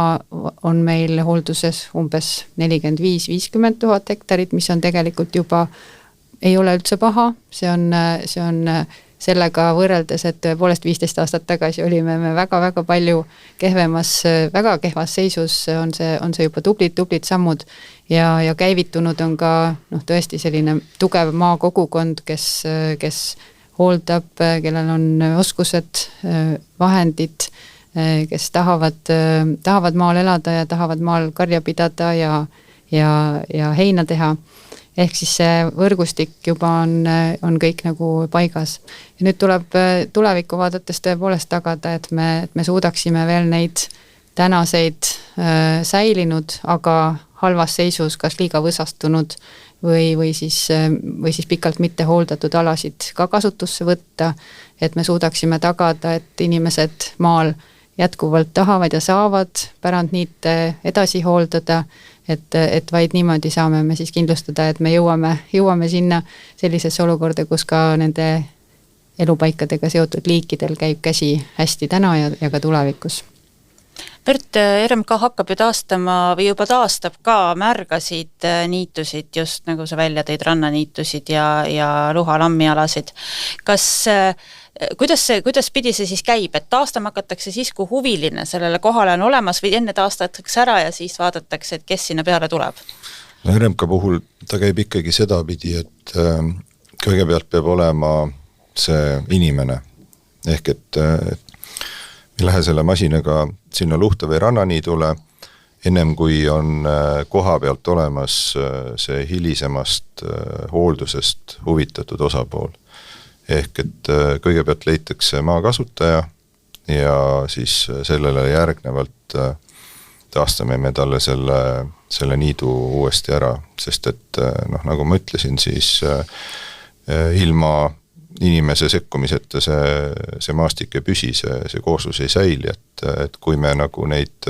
on meil hoolduses umbes 45-50 000 hektarit, mis on tegelikult juba, ei ole üldse paha, see on sellega võrreldes, et tõepoolest 15 aastat tagasi olime me väga-väga palju väga kehvas seisus, on see juba tublid sammud ja käivitunud on ka tõesti selline tugev maakogukond, kes hooldab, kellel on oskused, vahendid, kes tahavad maal elada ja tahavad maal karja pidada ja heina teha. Ehk siis see võrgustik juba on kõik nagu paigas. Ja nüüd tuleb tulevikku vaadates tõepoolest tagada, et me suudaksime veel neid tänaseid säilinud, aga halvas seisus, kas liiga võsastunud või siis pikalt mitte hooldatud alasid ka kasutusse võtta, et me suudaksime tagada, et inimesed maal jätkuvalt tahavad ja saavad pärandniite edasi hooldada, et vaid niimoodi saame me siis kindlustada, et me jõuame sinna sellisesse olukorda, kus ka nende elupaikadega seotud liikidel käib käsi hästi täna ja ka tulevikus. Pärt, RMK hakkab ju taastama või juba taastab ka märgasid niitusid, just nagu sa välja tõid, rannaniitusid ja luhalammialasid. Kuidas pidi see siis käib, et taastama hakatakse siis, kui huviline sellele kohale on olemas või enne taastatakse ära ja siis vaadatakse, et kes sinna peale tuleb? No RMK puhul ta käib ikkagi sedapidi, et kõigepealt peab olema see inimene. Ehk et ei lähe selle masinaga sinna luhta või rannaniidule, ennem kui on koha pealt olemas see hilisemast hooldusest huvitatud osapool. Ehk et kõigepealt leitakse maakasutaja ja siis sellele järgnevalt taastame me talle selle niidu uuesti ära, sest et nagu ma ütlesin, siis ilma inimese sekkumiseta see maastik ei püsi, see kooslus ei säili, et kui me nagu neid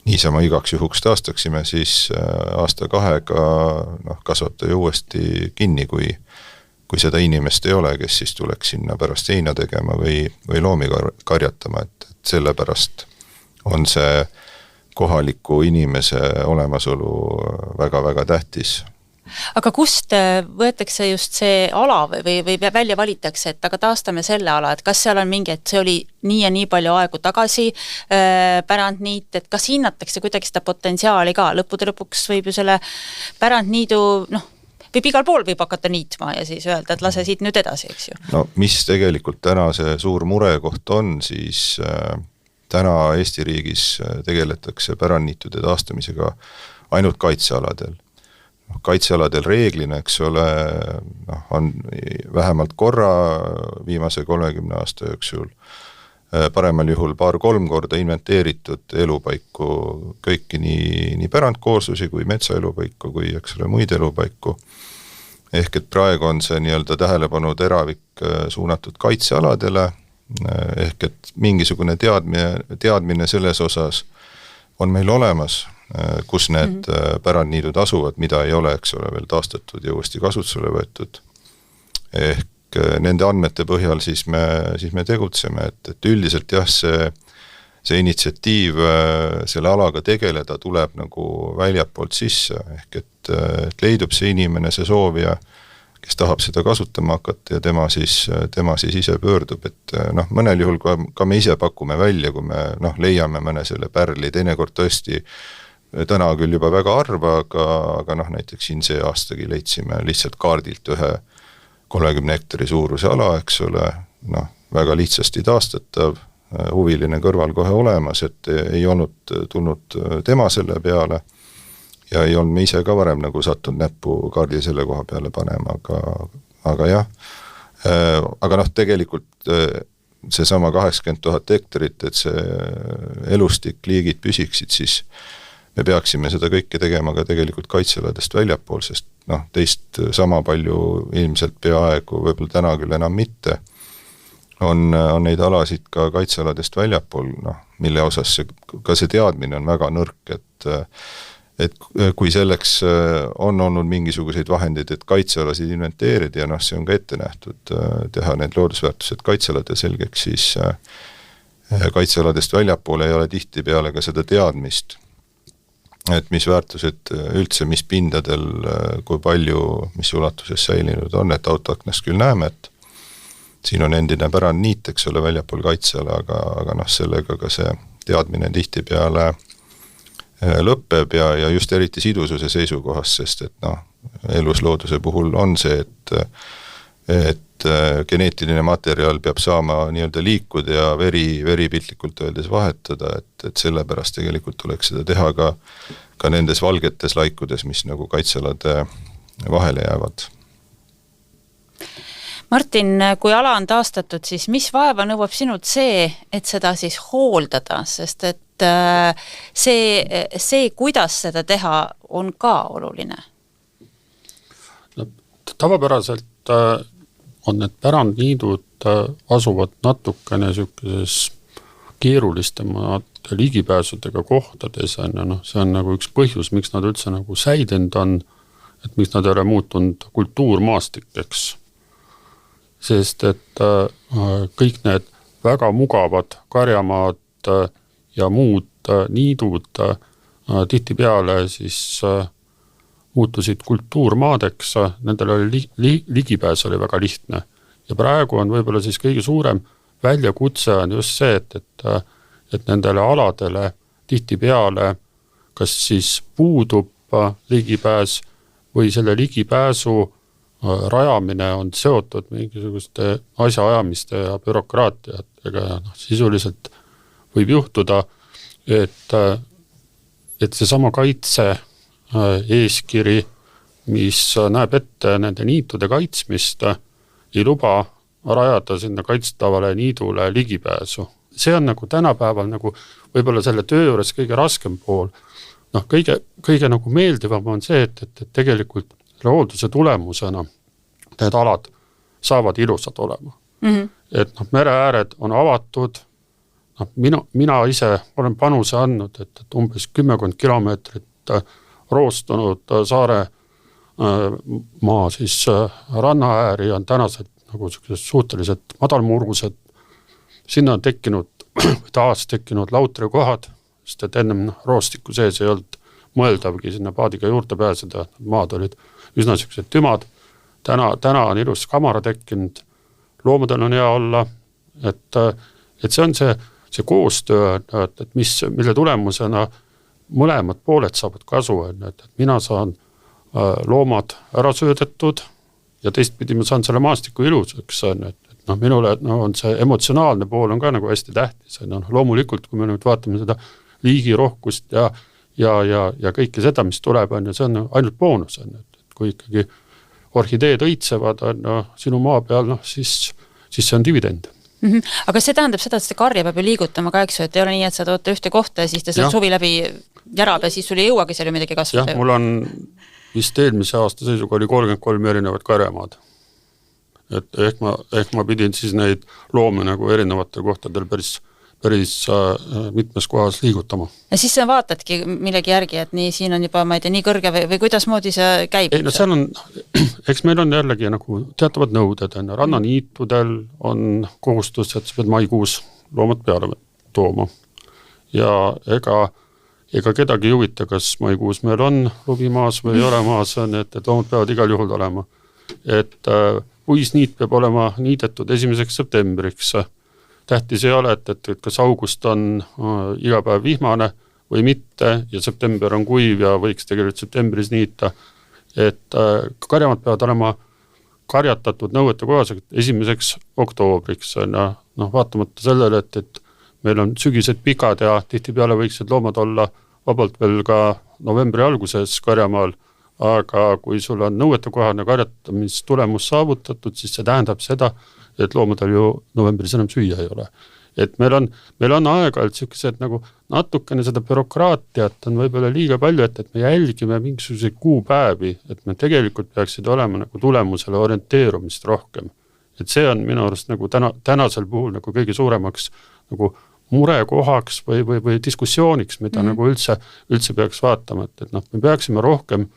niisama igaks juhuks taastaksime, siis aasta-kahega kasvata ju uuesti kinni, kui seda inimest ei ole, kes siis tuleks sinna pärast heina tegema või loomi karjatama, et sellepärast on see kohaliku inimese olemasolu väga-väga tähtis. Aga kust võetakse just see ala või välja valitakse, et aga taastame selle ala, et kas seal on mingi, et see oli nii ja nii palju aegu tagasi pärandniit, et kas hinnatakse kuidagi seda potentsiaali ka, lõppude lõpuks võib ju selle pärandniidu, võib igal pool võib hakata niitma ja siis öelda, et lase siit nüüd edasi, eks ju. No mis tegelikult täna see suur murekoht on, siis täna Eesti riigis tegeletakse pärandniitude taastamisega ainult kaitsealadel. Kaitsealadel reeglina, eks ole, on vähemalt korra viimase 30 aasta jooksul paremal juhul 2-3 korda inventeeritud elupaiku, kõiki nii pärandkooslusi kui metsaelupaiku, kui eks ole muid elupaiku. Ehk et praegu on see nii-öelda tähelepanu teravik suunatud kaitsealadele, ehk et mingisugune teadmine selles osas on meil olemas, kus need pärandniidud asuvad, mida ei ole, eks ole, veel taastatud ja uuesti kasutusele võetud. Ehk nende andmete põhjal siis me tegutseme, et üldiselt jah, see initsiatiiv selle alaga tegeleda tuleb nagu väljapoolt sisse, ehk et leidub see inimene, see soovija, kes tahab seda kasutama hakata ja tema siis ise pöördub, et mõnel juhul ka me ise pakume välja, kui me leiame mõne selle pärli, teinekord tõesti täna küll juba väga harva, aga näiteks siin see aastagi leidsime lihtsalt kaardilt ühe 30 hektari suuruse ala, eks ole, väga lihtsasti taastatav, huviline kõrval kohe olemas, et ei olnud tulnud tema selle peale ja ei olnud me ise ka varem nagu sattunud näppu kaardi selle koha peale panema, aga jah. Aga tegelikult seesama 80 000 hektarit, et see elustik, liigid püsiksid, siis me peaksime seda kõike tegema ka tegelikult kaitsealadest väljapool, sest teist sama palju ilmselt peaaegu, võib-olla täna küll enam mitte, on neid alasid ka kaitsealadest väljapool, mille osas ka see teadmine on väga nõrk, et kui selleks on olnud mingisuguseid vahendeid, et kaitsealasid inventeerida ja see on ka ette nähtud, teha need loodusväärtused kaitsealade selgeks, siis kaitsealadest väljapool ei ole tihti peale ka seda teadmist, et mis väärtused üldse, mis pindadel, kui palju, mis ulatuses säilinud on, et autoaknas küll näeme, et siin on endine pärandniit, eks ole, väljapool kaitseala, aga sellega ka see teadmine tihti peale lõppeb ja just eriti sidususe seisukohast, sest et eluslooduse puhul on see, et geneetiline materjal peab saama nii-öelda liikuda ja veri piltlikult öeldes vahetada, et sellepärast tegelikult tuleks seda teha ka nendes valgetes laikudes, mis nagu kaitsealade vahele jäävad. Martin, kui ala on taastatud, siis mis vaeva nõuab sinult see, et seda siis hooldada, sest et see, kuidas seda teha, on ka oluline? Tavapäraselt on need pärandniidud asuvad natukene sellises keerulistemad ligipääsudega kohtades, see on nagu üks põhjus, miks nad üldse nagu säidend on, et miks nad ei ole muutunud kultuurmaastikeks. Sest et kõik need väga mugavad karjamaad ja muud niidud tihtipeale siis muutusid kultuurmaadeks, nendel oli ligipääs oli väga lihtne. Ja praegu on võib-olla siis kõige suurem väljakutse on just see, et nendele aladele tihtipeale kas siis puudub ligipääs või selle ligipääsu rajamine on seotud mingisuguste asjaajamiste ja bürokraatiatega ja sisuliselt võib juhtuda, et seesama kaitse eeskiri, mis näeb ette nende niitude kaitsmist, ei luba rajada sinna kaitstavale niidule ligipääsu. See on nagu tänapäeval nagu võib-olla selle töö juures kõige raskem pool. Kõige nagu meeldivam on see, et tegelikult hoolduse tulemusena need alad saavad ilusad olema. Et mereääred on avatud, mina ise olen panuse andnud, et umbes 10 kilomeetrit roostunud saare maa siis rannaääri on tänased nagu suhteliselt madalmurused. Sinna on taas tekkinud lautrikohad, sest et ennem roostiku sees ei olnud mõeldavgi sinna paadiga juurde pääseda, maad olid üsna sellised tümad. Täna on ilus kamara tekkinud, loomadel on hea olla, et see on see koostöö, et mille tulemusena mõlemad pooled saavad kasu, et mina saan loomad ära söödetud ja teistpidi ma saan selle maastiku ilusaks, et minule on see emotsionaalne pool on ka nagu hästi tähtis. Loomulikult, kui me nüüd vaatame seda liigirohkust ja kõike seda, mis tuleb, see on ainult boonus. Et kui ikkagi orhideed õitsevad sinu maa peal, siis see on dividend. Aga see tähendab seda, et seda karja peab ju liigutama ka, eks ju, et ei ole nii, et sa toote ühte kohta ja siis ta seal suvi läbi järab ja siis sul ei jõuagi seal ju midagi kasvada. Jah, mul on vist eelmise aasta seisuga oli 33 erinevat karjamaad. Et ehk ma pidin siis neid loomi nagu erinevatel kohtadel päris mitmes kohas liigutama. Ja siis sa vaatadki millegi järgi, et nii siin on juba, ma ei tea, nii kõrge või kuidas moodi see käib? Ei, seal on, eks meil on jällegi nagu teatavad nõuded. Rannaniitudel on kohustus, et sa pead maikuus loomad peale tooma. Ja ega kedagi ei huvita, kas maikuus meil on lubi maas või ei ole maas, et loomad peavad igal juhul olema. Et puisniit peab olema niidetud 1. septembriks. Tähtis ei ole, et kas august on iga päev vihmane või mitte ja september on kuiv ja võiks tegelikult septembris niita. Et karjamad peavad olema karjatatud nõuete kohasega 1. oktoobriks. Vaatamata sellele, et meil on sügised pikad ja tihtipeale võiksid loomad olla vabalt veel ka novembri alguses karjamaal, aga kui sul on nõuete kohane karjatamistulemus saavutatud, siis see tähendab seda, et loomadel ju novembris enam süüa ei ole. Et meil on aeg-ajalt sellised nagu natukene seda bürokraatiat on võib-olla liiga palju, et me jälgime mingisuguseid kuupäevi, et me tegelikult peaksid olema nagu tulemusele orienteerumist rohkem. Et see on minu arust nagu tänasel puhul nagu kõige suuremaks nagu murekohaks või diskussiooniks, mida nagu üldse peaks vaatama, et me peaksime rohkem,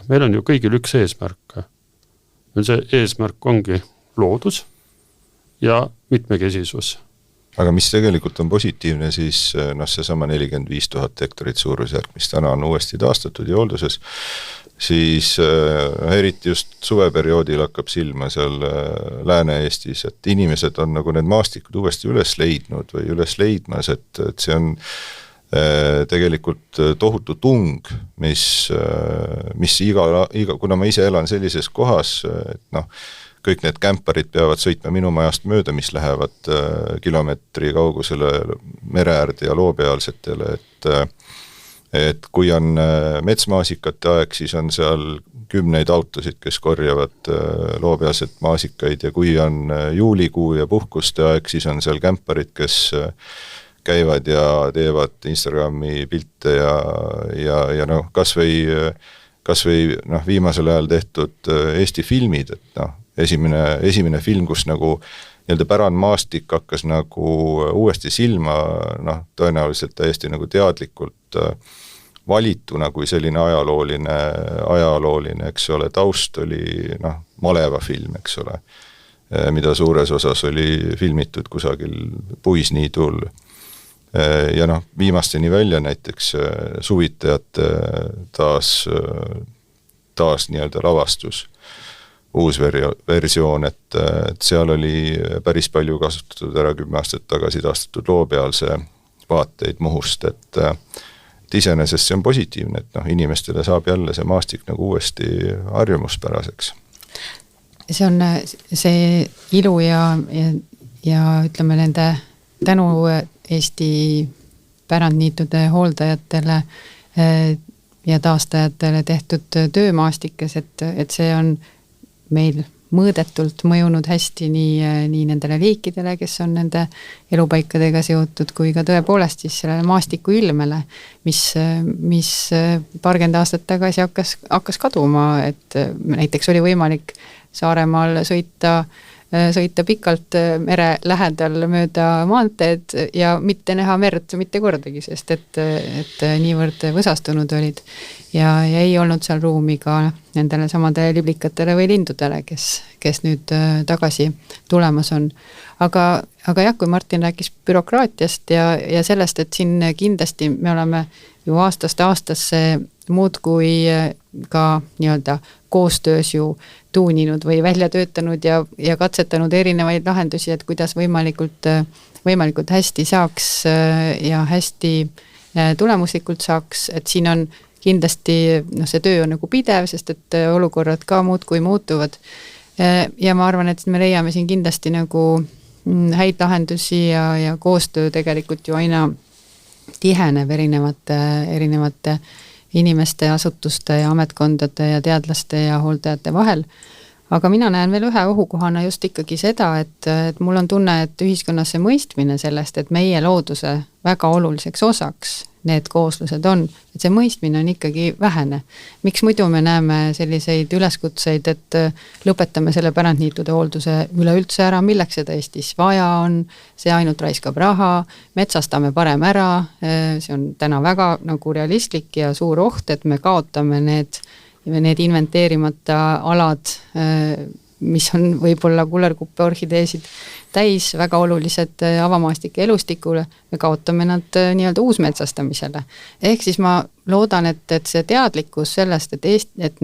meil on ju kõigil üks eesmärk. See eesmärk ongi loodus ja mitmekesisus. Aga mis tegelikult on positiivne, siis seesama 45 000 hektarit suurusjärk, mis täna on uuesti taastatud ja hoolduses, siis eriti just suveperioodil hakkab silma seal Lääne-Eestis, et inimesed on nagu need maastikud uuesti üles leidnud või üles leidmas, et see on tegelikult tohutu tung, mis kuna ma ise elan sellises kohas, et kõik need kämparid peavad sõitma minu majast mööda, mis lähevad kilomeetri kaugusele mereäärde ja loopealsetele, et kui on metsmaasikate aeg, siis on seal 10 autosid, kes korjavad loopealset maasikaid ja kui on juulikuu ja puhkuste aeg, siis on seal kämparid, kes käivad ja teevad Instagrami pilte ja kas või viimasel ajal tehtud Eesti filmid, et esimene film, kus nagu nii-öelda pärandmaastik hakkas nagu uuesti silma, tõenäoliselt täiesti nagu teadlikult valituna kui selline ajalooline, eks ole, taust oli maleva film, eks ole, mida suures osas oli filmitud kusagil puisniidul ja noh, viimasteni välja näiteks suvitajate taas nii-öelda lavastus, uus versioon, et seal oli päris palju kasutatud ära 10 aastat tagasi taastatud loopealse vaateid Muhust, et iseenesest see on positiivne, et noh, inimestele saab jälle see maastik nagu uuesti harjumuspäraseks. See on see ilu ja ütleme nende tänu Eesti pärandniitude hooldajatele ja taastajatele tehtud töömaastikes, et see on meil mõõdetult mõjunud hästi nii nendele liikidele, kes on nende elupaikadega seotud, kui ka tõepoolest siis sellele maastiku ilmele, mis paarkümmend aastat tagasi hakkas kaduma, et näiteks oli võimalik Saaremaal sõita pikalt mere lähedal mööda maanteed ja mitte näha merd mitte kordagi, sest et niivõrd võsastunud olid ja ei olnud seal ruumi ka nendele samade liblikatele või lindudele, kes nüüd tagasi tulemas on. Aga jah, kui Martin rääkis bürokraatiast ja sellest, et siin kindlasti me oleme ju aastast aastasse muudkui ka nii-öelda koostöös ju tuuninud või välja töötanud ja katsetanud erinevaid lahendusi, et kuidas võimalikult hästi saaks ja hästi tulemuslikult saaks, et siin on kindlasti, see töö on nagu pidev, sest et olukorrad ka muudkui muutuvad. Ja ma arvan, et me leiame siin kindlasti nagu häid lahendusi ja koostöö tegelikult ju aina tiheneb erinevate inimeste, asutuste ja ametkondade ja teadlaste ja hooldajate vahel. Aga mina näen veel ühe ohukohana just ikkagi seda, et mul on tunne, et ühiskonnas see mõistmine sellest, et meie looduse väga oluliseks osaks need kooslused on, et see mõistmine on ikkagi vähene. Miks muidu me näeme selliseid üleskutseid, et lõpetame selle pärandniitude hoolduse üleüldse ära, milleks seda Eestis vaja on, see ainult raiskab raha, metsastame parem ära, see on täna väga nagu realistlik ja suur oht, et me kaotame need inventeerimata alad, mis on võib-olla kullerkuppe orhideesid täis, väga olulised avamaastike elustikule, me kaotame nad nii-öelda uusmetsastamisele. Ehk siis ma loodan, et see teadlikkus sellest, et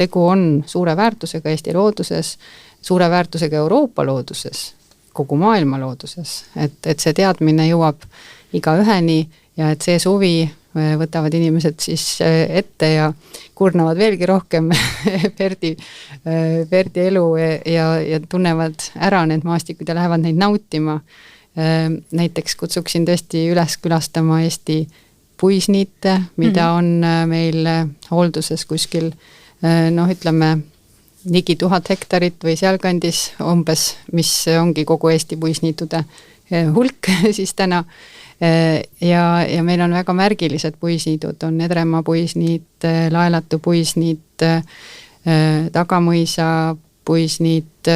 tegu on suure väärtusega Eesti looduses, suure väärtusega Euroopa looduses, kogu maailma looduses, et see teadmine jõuab igaüheni ja et see suvi võtavad inimesed siis ette ja kurnavad veelgi rohkem Perdi elu ja tunnevad ära need maastikud ja lähevad neid nautima. Näiteks kutsuksin tõesti üles külastama Eesti puisniite, mida on meil hoolduses kuskil, ütleme, ligi 1000 hektarit või sealkandis umbes, mis ongi kogu Eesti puisniitude hulk siis täna. Ja meil on väga märgilised puisniidud, on Edremaa puisniit, Laelatu puisniit, Tagamõisa puisniit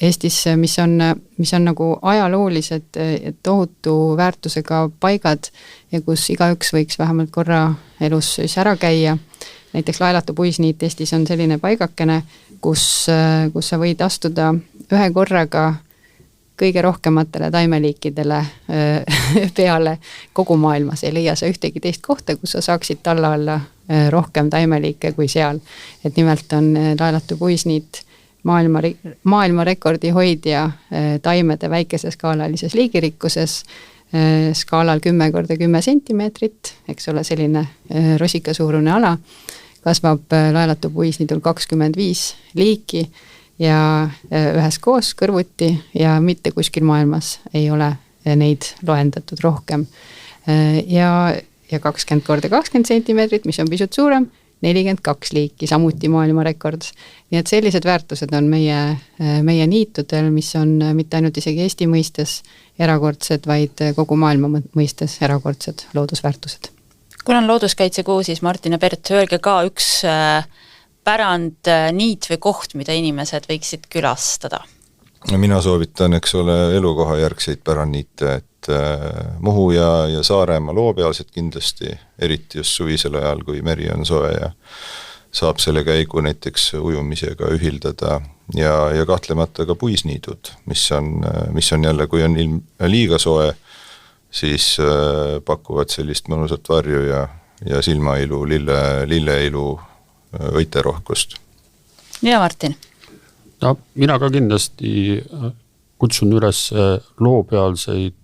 Eestis, mis on nagu ajaloolised tohutu väärtusega paigad ja kus igaüks võiks vähemalt korra elus siis ära käia. Näiteks Laelatu puisniit Eestis on selline paigakene, kus sa võid astuda ühe korraga kõige rohkematele taimeliikidele peale kogu maailmas. Ei leia sa ühtegi teist kohta, kus sa saaksid talla alla rohkem taimeliike kui seal. Et nimelt on Laelatu puisniit maailmarekordi hoidja taimede väikeseskaalalises liigirikkuses, skaalal 10x10 sentimeetrit, eks ole, selline rosikasuurune ala, kasvab Laelatu puisniidul 25 liiki ja üheskoos kõrvuti ja mitte kuskil maailmas ei ole neid loendatud rohkem. Ja 20x20 sentimeetrit, mis on pisut suurem, 42 liiki, samuti maailmarekord. Nii et sellised väärtused on meie niitudel, mis on mitte ainult isegi Eesti mõistes erakordsed, vaid kogu maailma mõistes erakordsed loodusväärtused. Kui on looduskaitsekuu, siis Martin ja Bert, öelge ka üks pärand, niit või koht, mida inimesed võiksid külastada? Mina soovitan, eks ole, elukoha järgseid pärandniite, et Muhu ja Saaremaa loopealsed kindlasti, eriti just suvisel ajal, kui meri on soe ja saab selle käigu näiteks ujumisega ühildada ja kahtlemata ka puisniidud, mis on jälle, kui on liiga soe siis pakuvad sellist mõnusat varju ja silmailu, lilleilu, õiterohkust. Ja Martin? No mina ka kindlasti kutsun üles loopealseid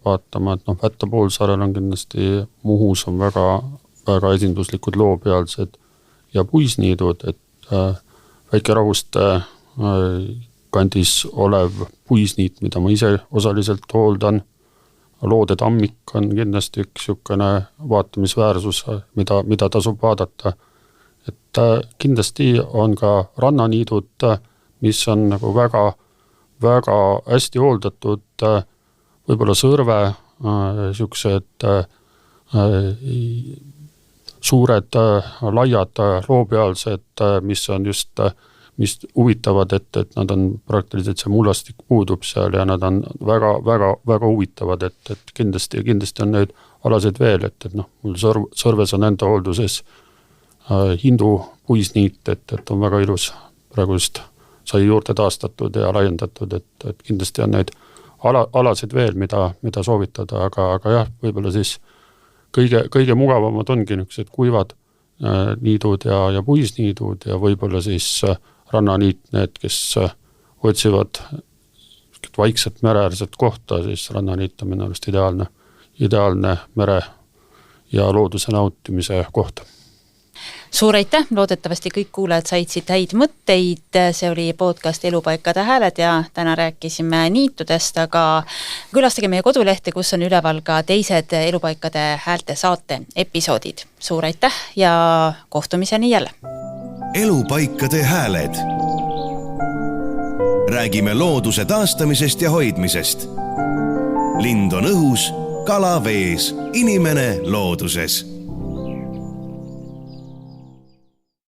vaatama, et Vätta poolsaarel on kindlasti, Muhus on väga, väga esinduslikud loopealsed ja puisniidud, et Väike-Rahuste kandis olev puisniit, mida ma ise osaliselt hooldan, Loode tammik on kindlasti üks niisugune vaatamisväärsus, mida tasub vaadata. Et kindlasti on ka rannaniidud, mis on nagu väga, väga hästi hooldatud, võib-olla Sõrve, niisugused suured, laiad, loopealsed, mis on just, mis huvitavad, et nad on praktiliselt, see mullastik puudub seal ja nad on väga, väga, väga huvitavad, et kindlasti on neid alasid veel, et mul Sõrves on enda hoolduses Hindu puisniit, et on väga ilus, praegu just sai juurde taastatud ja laiendatud, et kindlasti on neid alasid veel, mida soovitada, aga jah, võib-olla siis kõige mugavamad ongi niisugused kuivad niidud ja puisniidud ja võib-olla siis rannaniit, need, kes otsivad vaikset mereäärset kohta, siis rannaniit on minu arust ideaalne mere ja looduse nautimise koht. Suur aitäh, loodetavasti kõik kuulajad said siit häid mõtteid, see oli podcast Elupaikade hääled ja täna rääkisime niitudest, aga külastage meie kodulehte, kus on üleval ka teised Elupaikade häälte saate episoodid. Suur aitäh ja kohtumiseni jälle! Elupaikade hääled. Räägime looduse taastamisest ja hoidmisest. Lind on õhus, kala vees, inimene looduses.